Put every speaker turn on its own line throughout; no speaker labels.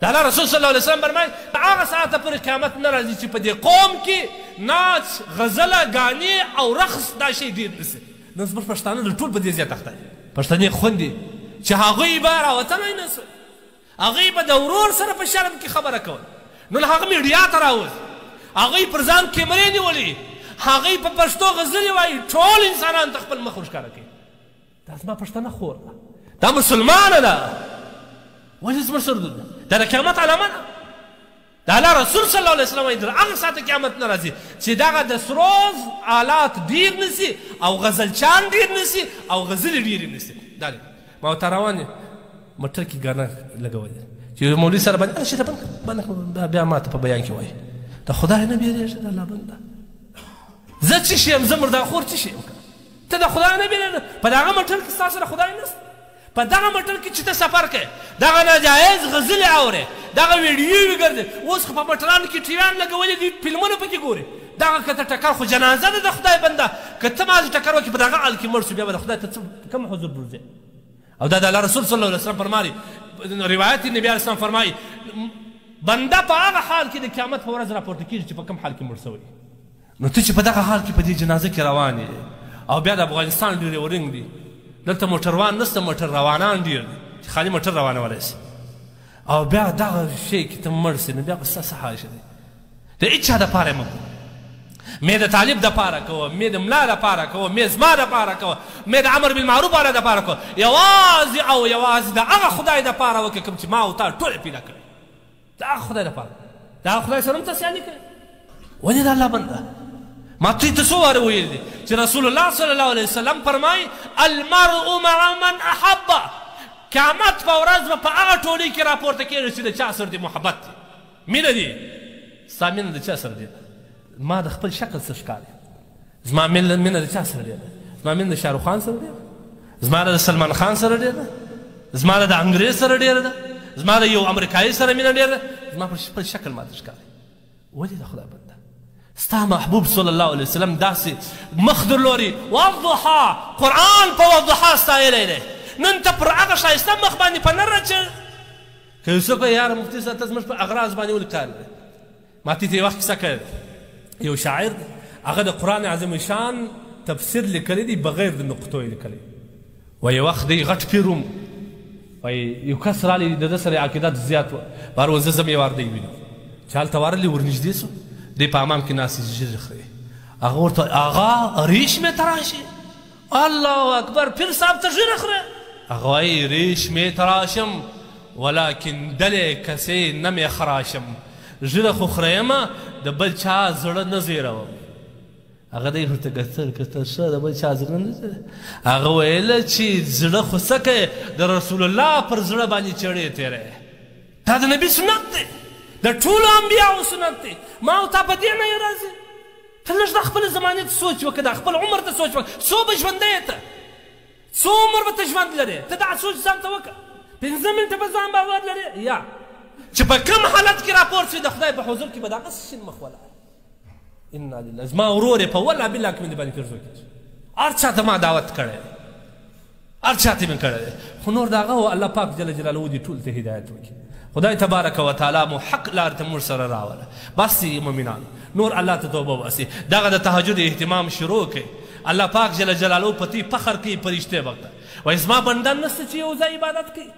د الله رسول صلی الله علیه وسلم فرمایي هغه ساعته پورې قیامت نه راځي چې په دې قوم کې ناچ غزله ګانې او رقص دا شی ډېر نه سي. نن زموږ پښتانه د ټول په دې زیات اخته دي. پښتنې خوندې چې هغوی به راوتلی نه سو، هغوی به د ورور سره په شرم کې خبره کول. نن هغه میډیا ته راوځي، هغوی پر ځان کیمرې نیولې، هغوی په پښتو غزلې وایي، ټول انسانان ته خپل مخ ورښکاره کوي. دا زما پښتنه خور ده، دا مسلمانه ده. ولې زموږ سره ده؟ دا د قیامت علامه ده. د الله رسول صلی الله علیه وسلم وایي در هغه ساعته قیامت نه راځي چې دغه د سروز آلات ډېر نه سي او غزلچان ډېر نه سي او غزلې ډېرې نه سي. دا دی ما ورته روان یم موټر کې ګاڼه لګولې چې مولوي سره باندې شي ته بیا ماته په بیان کې وایي د خدای نه بیرېږه د الله بنده. زه څه شی یم؟ زه مرداخور څه شی یم؟ ته د خدای نه بیرېږه. په دغه موټر کې ستا سره خدای نشته. په دغه موټر کې چې ته سفر کوې دغه ناجایز غزلې اورې، دغه ویډیوې ګرځې. اوس خو په موټرانو کې ټیویان لګولي دي، فلمونه پکې ګورې. دغه که ته ټکر خو جنازه ده د خدای بنده. که ته مازې ټکر وکړې په دغه حال کې مړ شو بیا به د خدای ته کوم حضور بوځې؟ او دا د الله رسول صلی الله علیه وسلم فرمایي، روایت نبی علیه السلام فرمایي بنده په هغه حال کې د قیامت په ورځ راپورته کېږي چې په کوم حال کې مړ سوی. نو ته چې په دغه حال کې په دې جنازه کې روان یې او بیا د افغانستان ډېر ورنګ دي، دلته موټروان نشته، موټر روانان ډېر دي چې خالي موټر روانولی شي، او بیا دغه شی کې ته مړ سې نو بیا به ستا څه حال شي؟ د هېچا دپاره یې مه کوه. مې د طالب دپاره کوه، مې د ملا دپاره کوه، مې زما دپاره کوه، مې د امر بالمعروف والا دپاره کوه. یوازې او یوازې د هغه خدای دپاره وکړه کوم چې ما او تا ټول پیدا کړی. د هغه خدای دپاره، د هغه خدای سره هم ته سیالي کوې. ولې د الله بنده ما دوی ته څو واره ویلي دي چې رسول الله صلی الله علیه وسلم فرمایي المرء مع من احبه. قیامت په ورځ به په هغه ټولۍ کې راپورته کېږي چې د چا سره دې محبت دی، مینه دي. ستا مینه د چا سره دی؟ ما د خپل شکل څه ښکاري؟ زما مینه د چا سره دی؟ زما مینه د شاهرخ خان سره دی؟ زما د سلمان خان سره ډېره ده؟ زما د انګریز سره ډېره ده؟ زما د یو امریکایي سره مینه ډېره ده؟ زما په خپل شکل ماته ښکاري. ولې د خدای بنده ستا محبوب صلی الله علیه وسلم داسې مخ درلوري والضحا، قرآن په والضحا ستایلی دی. نن ته پر هغه ښایسته مخ باندې په نر اچړ. که یو څوک وایي یاره مفتي صاحب ته زموږ په اغراض باندې ولې کار دی؟ ما ته یې وخت کیسه کړې ده. یو شاعر دی، هغه د قرآن عظیم شان تفسیر لیکلی دی بغیر د نقطو یې لیکلی. وایي وخت دی غټ پیروم، وایي یو کس رالی د ده سره عقیدت زیات وه، بار وزه زم یې وارده یې وینم چې هلته ورلی ورنږدې سو، دی په امام کې ناست ژر خوري. هغه ورته آغا ریش مې تراشي. الله اکبر، پیر صاحب ته ژر خوري. هغه وایي ریش مې تراشم ولیکن دلې کسې نه مې خراشم. ژره خو خورېمه د بل چا زړه نه زیروم. هغه دی ورته کتل ښه د بل چا زړه نه زیروم. هغه ویله چې زړه خو څه کوې د رسول الله پر زړه باندې چړې تېروې. دا د نبي سنت دی، د ټولو انبیاو سنت دی. ما او تا په دې نه یې راځي. ته لږ د خپلې زمانې ته سوچ وکړه، د خپل عمر ته سوچ وکړه. څو به ژوندی یې ته؟ څو عمر به ته ژوند لرې؟ ته دغه سوچ ځان ته وکړه. 5 منټه به ځان باور لرې یا چې په کوم حالت کې راپورت شي د خدای په حضور کې به دغسې شین مخ ولاړ. انا لله. زما ورور یې په والله بالله کې مې د باندې کرزو کېږي. هر چا ته ما دعوت کړی دی، هر چا ته مې کړی دی، خو نور د هغه و الله پاک جل جلاله دې ټول ته هدایت وکړي. خدای تبارک و تعالی مو حق لار ته موږ سره راوله. بس یې مؤمنان نور الله ته توبه وباسئ. دغه د تهجد اهتمام شروع کړئ. الله پاک جل جلاله په دې فخر کوي فرشتې وخته وایي زما بندان نشته چې یو ځای عبادت کوي.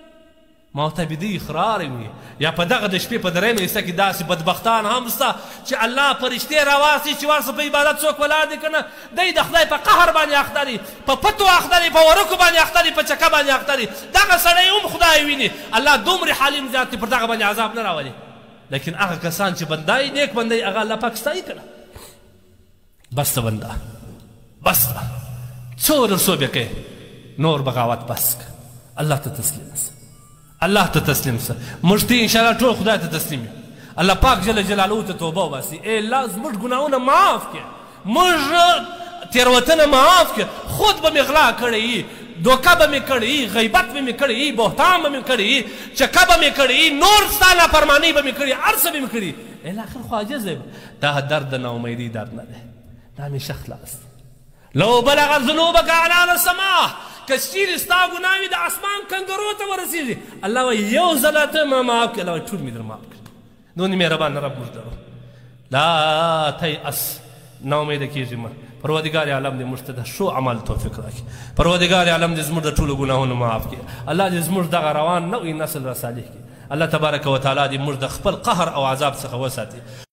ما ورته بیده اقرار وي یا په دغه د شپې په درېیمه حصه کې داسې بدبختان هم شته چې الله فرشتې راواستي چې ورسه په عبادت څوک ولاړ دی که نه دی د خدای په قهر باندې اخته دي، په پتو اخته دي، په ورکو باندې اخته دي، په چکه باندې اخته دي. دغه سړی هم خدای ویني. الله دومره حلیم زیات دی پر دغه باندې عذاب نه راولي. لیکن هغه کسان چې بندای نیک بندی هغه الله پاک ستایي که نه. بس ته بنده، بس ته څو درسو بیا کوې نور بغاوت بس که. الله ته تسلیم سه، الله ته تسلیم سه. موږ ته انشاءالله ټول خدای ته تسلیم یو. الله پاک جل جلاله ته توبه وباسي. ای الله زموږ ګناهونه معاف کړه، موږ تېروتنه معاف کړه. خود به مې غلا کړی، دوکه به مې کړی، غیبت به مې کړی، بهتان به مې کړی، چکه به مې کړی، نور ستا نافرماني به مې کړي، هر څه به مې کړي. الاخر خو عاجز یم. دا درد د ناامیدي درد نه دی، دا همیشه خلاص. لو بلغ ذنوبك عنان السماء که چیرې ستا ګناه وي د اسمان کنګرو ته ورسېږي الله وایي یو ځله ته ما معاف کړې الله وایي ټول مې در معاف کړي دونې مهربان رب موږ لرو لا تیأس نا امیده کیږي مه پروردګار عالم دې موږ ته د ښو عمل توفیق راکړي پروردګار عالم دې زموږ د ټولو ګناهونو معاف کړي الله دې زموږ دغه روان نوعي نسل را صالح کړي الله تبارک وتعالی دې موږ د خپل قهر او عذاب څخه وساتي